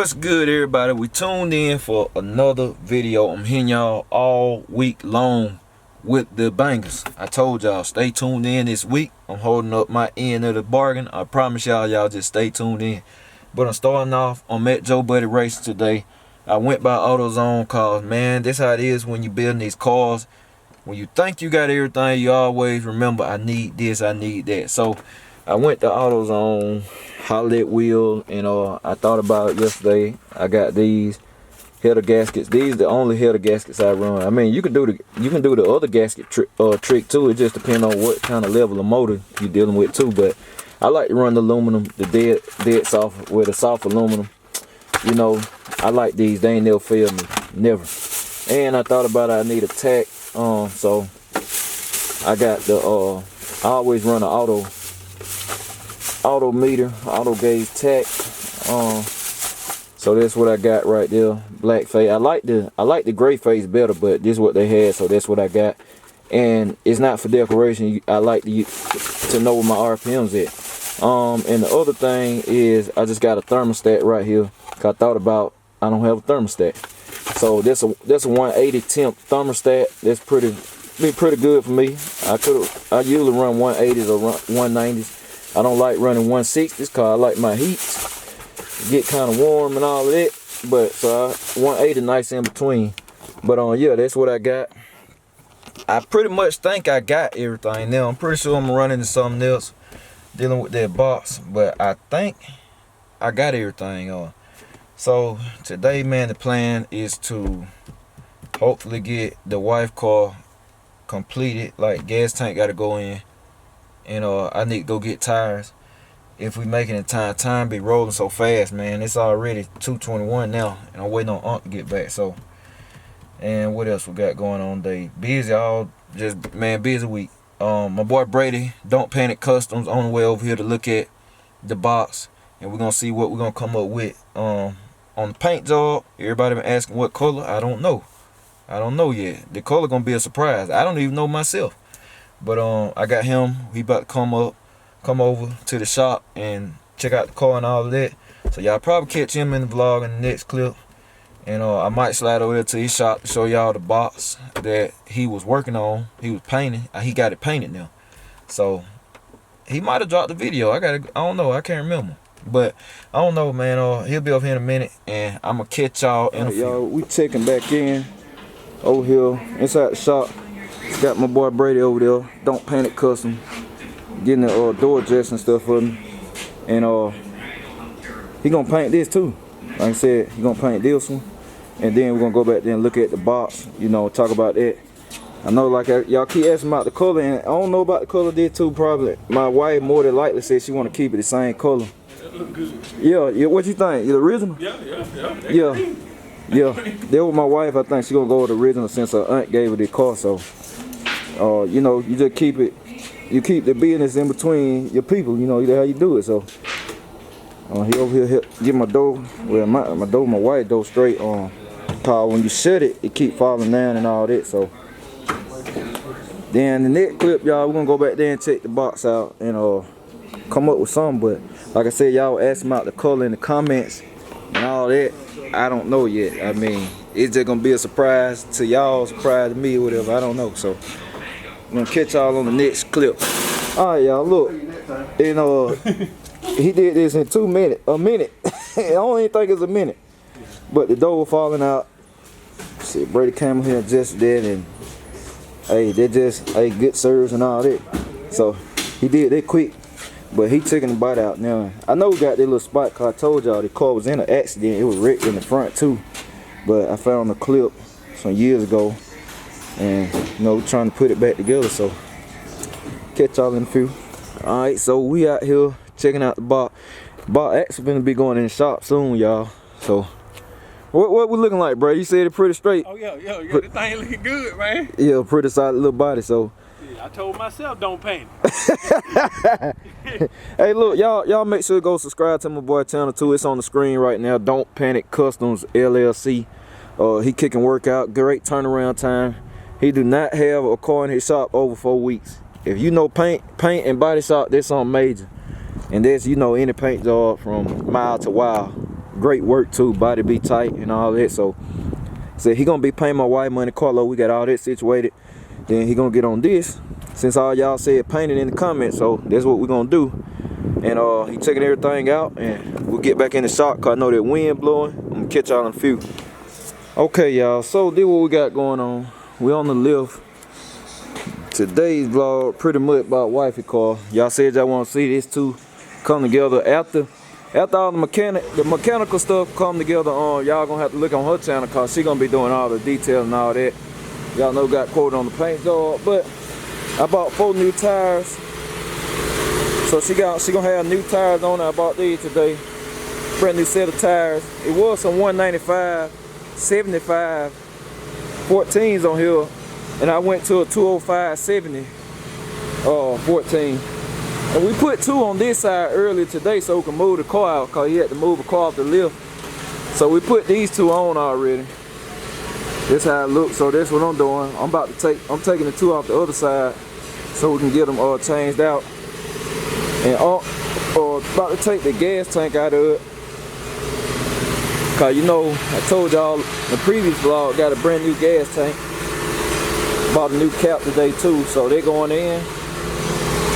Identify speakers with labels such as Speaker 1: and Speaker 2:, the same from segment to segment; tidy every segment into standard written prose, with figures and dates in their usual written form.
Speaker 1: What's good, everybody? We tuned in for another video. I'm hitting y'all all week long with the bangers. I told y'all, stay tuned in this week. I'm holding up my end of the bargain. I promise y'all just stay tuned in. But I'm starting off. I'm at Joe Buddy Racing today. I went by AutoZone cause, man, this how it is when you building these cars. When you think you got everything, you always remember, I need this, I need that. So I went to AutoZone, hollered at Will, and I thought about it yesterday. I got these header gaskets. These are the only header gaskets I run. I mean, you can do the other gasket trick too. It just depends on what kind of level of motor you're dealing with too. But I like to run the aluminum, the dead soft with the soft aluminum. You know, I like these. They ain't never failed me, never. And I thought about it, I need a tack. So I got the I always run an auto meter, auto gauge tack. So that's what I got right there. Black face. I like the gray face better, but this is what they had, so that's what I got. And it's not for decoration. I like to know where my RPM's at. And the other thing is I just got a thermostat right here. I thought about, I don't have a thermostat. So that's a 180 temp thermostat. That's pretty good for me. I usually run 180s or 190s. I don't like running 160s because I like my heat get kind of warm and all of that. But so 180 nice in between. But yeah, that's what I got. I pretty much think I got everything now. I'm pretty sure I'm running into something else dealing with that box, but I think I got everything on. So today, man, the plan is to hopefully get the wife car completed. Like, gas tank got to go in, and I need to go get tires. If we making it time be rolling so fast, man. It's already 2:21 now, and I'm waiting on Aunt to get back. So, and what else we got going on today? Busy, busy week. My boy Brady, Don't Panic Customs, on the way over here to look at the box, and we're gonna see what we're gonna come up with. On the paint job, everybody been asking what color. I don't know yet. The color gonna be a surprise. I don't even know myself. But I got him. He about to come over to the shop and check out the car and all of that. So y'all probably catch him in the vlog in the next clip. And I might slide over there to his shop to show y'all the box that he was working on. He was painting. He got it painted now. So he might have dropped the video. I don't know. I can't remember. But I don't know, man. He'll be over here in a minute, and I'm gonna catch y'all in a few. Y'all, we checking back in over here inside the shop. Got my boy Brady over there. Don't Panic Custom, getting the door adjusts and stuff for me. And he gonna paint this too. Like I said, he gonna paint this one, and then we're gonna go back there and look at the box. You know, talk about that. I know, like, y'all keep asking about the color, and I don't know about the color there too. Probably my wife more than likely said she want to keep it the same color. Look good. Yeah. What you think? The original? Yeah. That was my wife. I think she gonna go with the original since her aunt gave her the car. So, you know, you just keep it. You keep the business in between your people. You know, that's how you do it. So, he over here get my door. Well, my wife door straight on. Cause when you shut it, it keep falling down and all that. So, then the next clip, y'all, we're gonna go back there and check the box out and come up with something. But like I said, y'all asking about the color in the comments and all that. I don't know yet. I mean, it's just gonna be a surprise to y'all, surprise to me or whatever. I don't know. So I'm gonna catch y'all on the next clip. Alright, y'all, look. And he did this in a minute. I don't even think it's a minute. But the door was falling out. See, Brady came here and adjusted that, and hey, they just good service and all that. So he did that quick. But he taking the bite out now. I know we got that little spot because I told y'all the car was in an accident. It was wrecked in the front too. But I found a clip some years ago, and you know, we're trying to put it back together. So catch y'all in a few. Alright, so we out here checking out the box. Box actually gonna be going in the shop soon, y'all. So what we looking like, bro? You said it pretty straight.
Speaker 2: Oh yeah, the thing looking good, man.
Speaker 1: Yeah, pretty solid little body. So
Speaker 2: I told myself don't paint.
Speaker 1: Hey, look, y'all make sure to go subscribe to my boy channel too. It's on the screen right now. Don't Panic Customs LLC. He kicking work out, great turnaround time. He do not have a car in his shop over 4 weeks. If you know paint and body shop, that's something major. And that's, you know, any paint job from mile to wow. great work too. Body be tight and all that. So said he gonna be paying my wife money, Carlo. We got all that situated. Then he gonna get on this. Since all y'all said paint it in the comments, so that's what we're gonna do. And he taking everything out, and we'll get back in the shop cause I know that wind blowing. I'm gonna catch y'all in a few. Okay, y'all. So this what we got going on. We on the lift. Today's vlog pretty much about wifey car. Y'all said y'all want to see this too come together after all the mechanical stuff come together. Y'all gonna have to look on her channel cause she gonna be doing all the details and all that. Y'all know got quoted on the paint job, but I bought 4 new tires. So she gonna have new tires on her. I bought these today. Brand new set of tires. It was some 195, 75, 14s on here. And I went to a 205 70 14. And we put 2 on this side earlier today so we can move the car out because he had to move a car off the lift. So we put these 2 on already. This how it looks. So that's what I'm doing. I'm taking the 2 off the other side so we can get them changed out. And about to take the gas tank out of it. Cause you know, I told y'all in the previous vlog, got a brand new gas tank. Bought a new cap today too, so they're going in.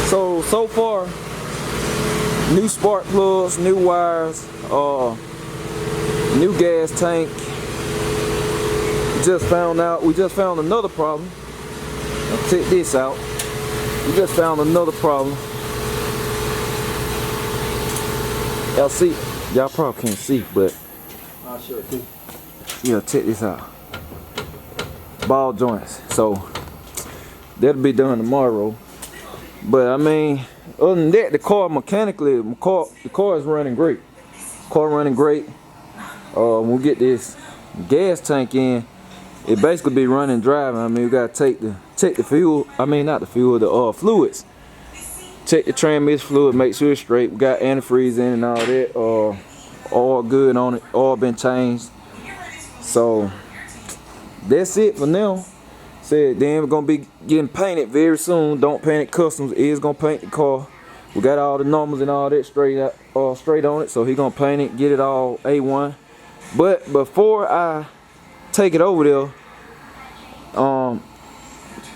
Speaker 1: So far, new spark plugs, new wires, new gas tank. We just found another problem. I'll take this out. We just found another problem. Y'all see? Y'all probably can't see, but I'll show it too. Yeah, check this out. Ball joints, so that'll be done tomorrow. But I mean, other than that, the car mechanically, the car is running great. We'll get this gas tank in. It basically be running driving. I mean, we gotta check the fuel. I mean, not the fuel, the fluids. Check the transmission fluid, make sure it's straight. We got antifreeze in and all that. All good on it. All been changed. So that's it for now. Said then we're gonna be getting painted very soon. Don't Panic Customs is gonna paint the car. We got all the numbers and all that straight on it. So he gonna paint it, get it all A1. But before I take it over there,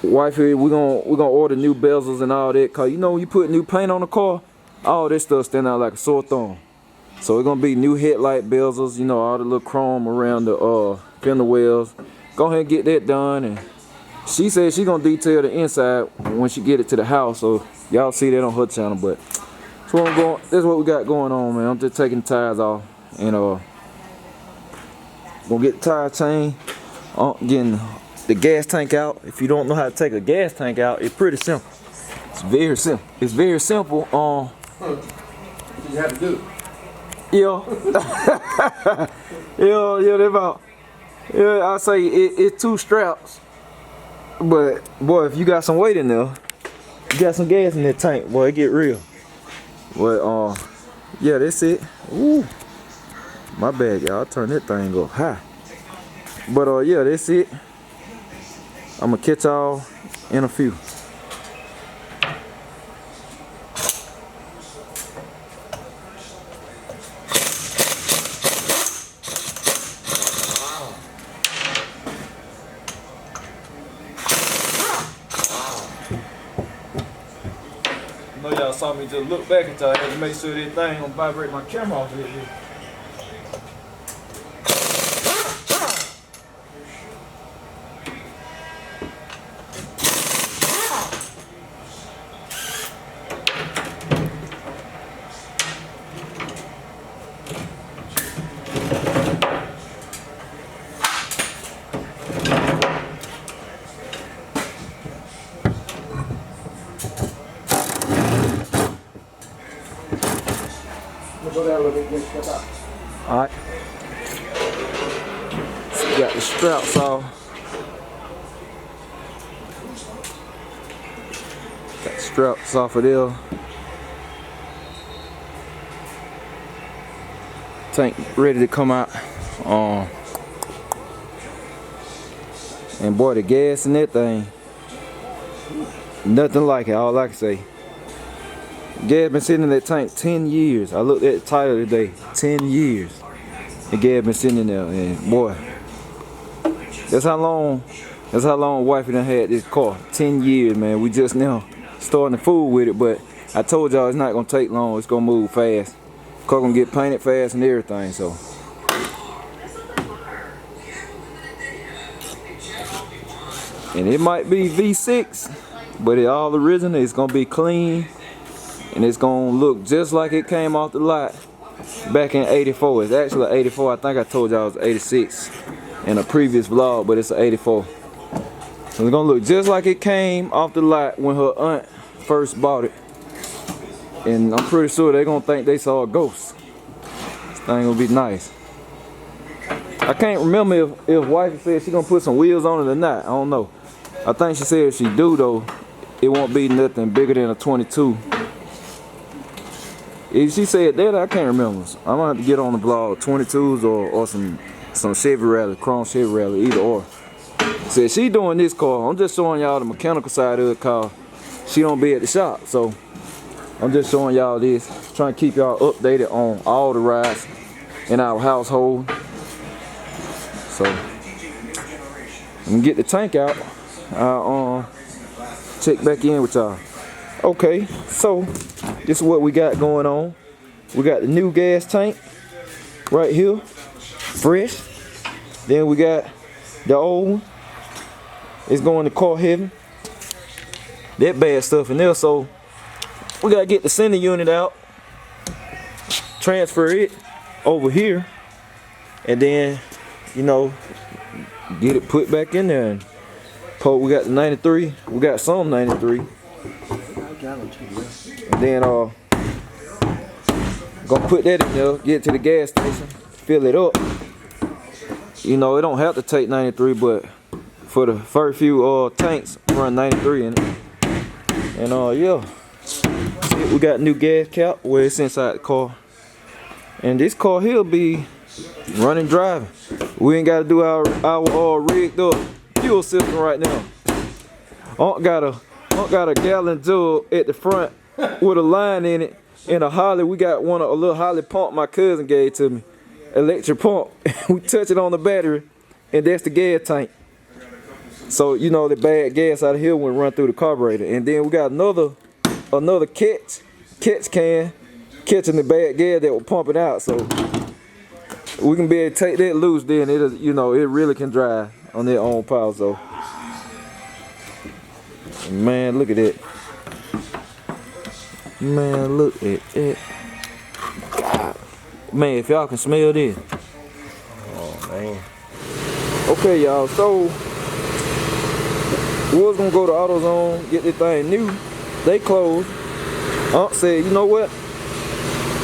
Speaker 1: wifey, we're gonna order new bezels and all that. Cause you know when you put new paint on the car, all this stuff stand out like a sore thumb. So it's gonna be new headlight bezels, you know, all the little chrome around the fender wells. Go ahead and get that done. And she said she gonna detail the inside when she get it to the house. So y'all see that on her channel. But that's what we got going on, man. I'm just taking the tires off and gonna get the tire chain, getting the gas tank out. If you don't know how to take a gas tank out, it's pretty simple. It's very simple. It's very simple.
Speaker 2: You have to do it.
Speaker 1: Yeah. I say it's 2 straps. But boy, if you got some weight in there, you got some gas in that tank, boy, it get real. But yeah, that's it. Ooh, my bad, y'all. Turn that thing up high. But yeah, that's it. I'm gonna catch y'all in a few. I know y'all saw me just look back at y'all. I had to make sure that thing don't vibrate my camera off a little bit. Alright. So got the straps off. Got the straps off of there. Tank ready to come out. And boy, the gas in that thing, nothing like it. All I can say. Gas been sitting in that tank 10 years. I looked at the title today. 10 years. the gas been sitting in there, and boy, that's how long wifey done had this car. 10 years, man. We just now starting to fool with it, but I told y'all it's not gonna take long. It's gonna move fast. Car gonna get painted fast and everything, so. And it might be V6, but it all original. It's gonna be clean, and it's gonna look just like it came off the lot back in '84. It's actually an '84. I think I told y'all it was '86 in a previous vlog, but it's an '84. So it's gonna look just like it came off the lot when her aunt first bought it. And I'm pretty sure they're gonna think they saw a ghost. This thing gonna be nice. I can't remember if wifey said she gonna put some wheels on it or not. I don't know. I think she said if she do though, it won't be nothing bigger than a 22. If she said that, I can't remember. I'm gonna have to get on the vlog 22s or some Chevy Rally, Chrome Chevy Rally, either or. Said she doing this car. I'm just showing y'all the mechanical side of the car. She don't be at the shop, so I'm just showing y'all this. Trying to keep y'all updated on all the rides in our household. So I'm gonna get the tank out. I'll check back in with y'all. Okay, so this is what we got going on. We got the new gas tank right here, fresh. Then we got the old one. It's going to car heavy. That bad stuff in there, so we gotta get the center unit out, transfer it over here, and then, you know, get it put back in there. And we got the 93. We got some 93. And then gonna put that in there, get to the gas station, fill it up. You know, it don't have to take 93, but for the first few tanks, run 93 in it. And yeah, we got new gas cap where it's inside the car. And this car here be running driving. We ain't gotta do our rigged up fuel system right now. Unc got a gallon jug at the front with a line in it. And a Holly, we got a little Holly pump my cousin gave to me. Electric pump. We touch it on the battery, and that's the gas tank. So you know the bad gas out of here went run through the carburetor. And then we got another catch can catching the bad gas that was pumping out. So we can be able to take that loose, then it really can drive on their own power. So man, look at that. Man, look at it. God. Man, if y'all can smell this. Oh, man. Okay, y'all. So, we was going to go to AutoZone, get this thing new. They closed. Unc said, you know what?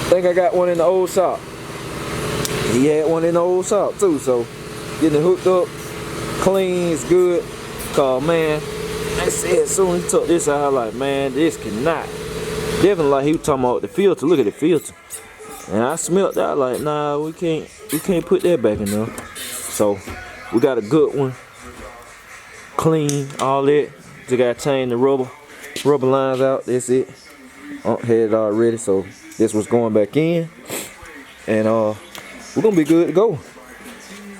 Speaker 1: Think I got one in the old shop. He had one in the old shop, too. So, getting it hooked up, clean, it's good. Cause, man, I said as soon as he took this out, I was like, man, this cannot. Definitely, like he was talking about the filter. Look at the filter. And I smelled that, like, nah, we can't put that back in there. So we got a good one, clean, all that. Just gotta change the rubber lines out. That's it. Had it already, so this was going back in, and we're gonna be good to go.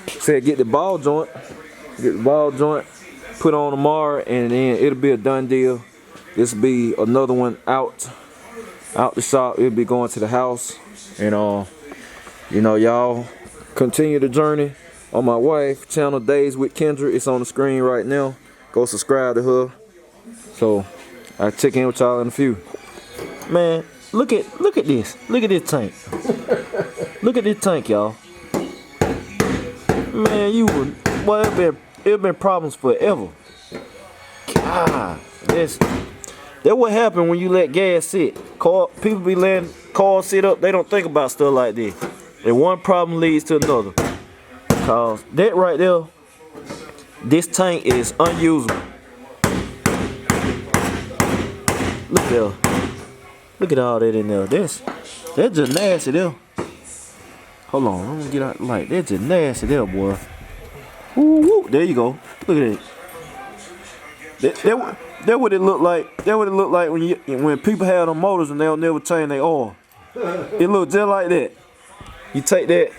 Speaker 1: Said get the ball joint put on tomorrow, and then it'll be a done deal. This will be another one out the shop. It'll be going to the house. And you know, y'all continue the journey on my wife channel, Days with Kendra. It's on the screen right now. Go subscribe to her. So I'll check in with y'all in a few. Man, look at this. Look at this tank. Look at this tank, y'all. Man, it's been problems forever. God, that's what happened when you let gas sit. People be letting cars sit up. They don't think about stuff like this. And one problem leads to another. Cause that right there, this tank is unusable. Look there. Look at all that in there. That's just nasty there. Hold on, I'm gonna get out the light. That's just nasty there, boy. Woo, woo. There you go. Look at it. That what it look like. That what it look like when people have them motors and they'll never change their oil. It look just like that. You take that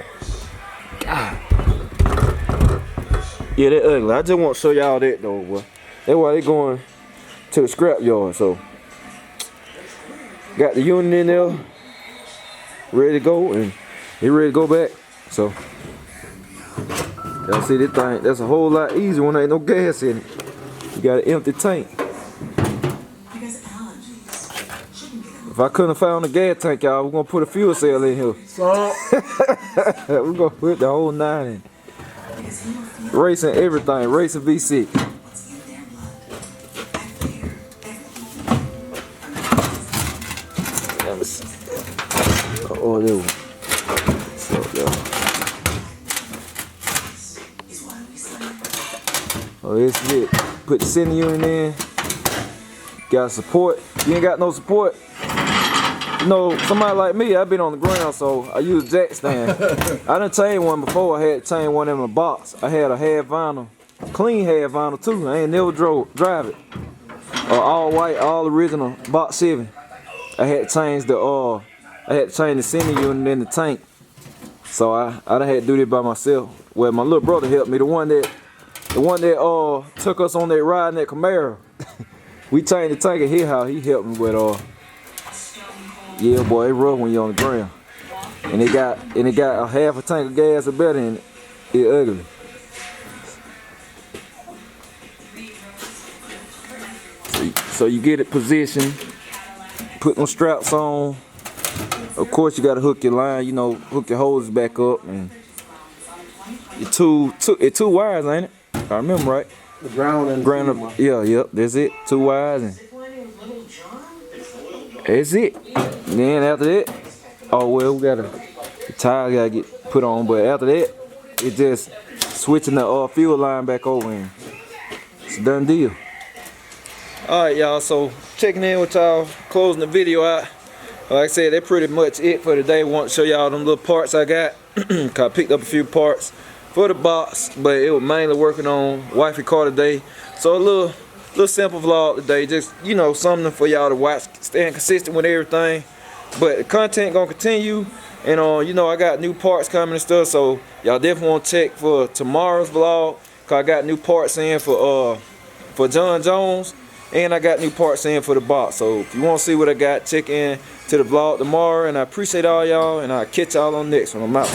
Speaker 1: Yeah, they ugly. I just want to show y'all that though, boy. That's why they going to the scrap yard. So got the unit in there, ready to go, and they ready to go back. So y'all see this thing? That's a whole lot easier when there ain't no gas in it. You got an empty tank. If I couldn't have found a gas tank, y'all, we're gonna put a fuel cell in here.
Speaker 2: So,
Speaker 1: We're gonna put the whole 9 in. Racing everything, racing V6. Let me see. Oh, there we go. So, oh, this is it. Put the center unit in. Got support. You ain't got no support. You know, somebody like me, I've been on the ground, so I use jack stand. I done chained one before. I had chained one in a box. I had a half vinyl, clean half vinyl too. I ain't never drive it. All white, all original, box 7. I had to change the center unit in the tank. So I done had to do this by myself. Well, my little brother helped me. The one that took us on that ride in that Camaro. We changed the tank at his house. He helped me with yeah, boy, it rough when you're on the ground. And it got a half a tank of gas or better in it. It ugly. So you get it positioned, put them straps on. Of course you gotta hook your line, you know, hook your hoses back up, and it's two wires, ain't it? If I remember right.
Speaker 2: the ground and
Speaker 1: Ground, yeah, yep, that's it. 2 wires and that's it. Then after that, oh well, the tires gotta get put on, but after that, it's just switching the fuel line back over and it's a done deal. Alright y'all, so checking in with y'all, closing the video out. Like I said, that's pretty much it for today. Want to show y'all them little parts I got. Cause I picked up a few parts for the box, but it was mainly working on wifey car today. So a little simple vlog today, just, you know, something for y'all to watch, staying consistent with everything. But the content gonna continue, and you know, I got new parts coming and stuff, so y'all definitely want to check for tomorrow's vlog, cause I got new parts in for John Jones, and I got new parts in for the box. So if you want to see what I got, check in to the vlog tomorrow, and I appreciate all y'all, and I'll catch y'all on the next one. I'm out.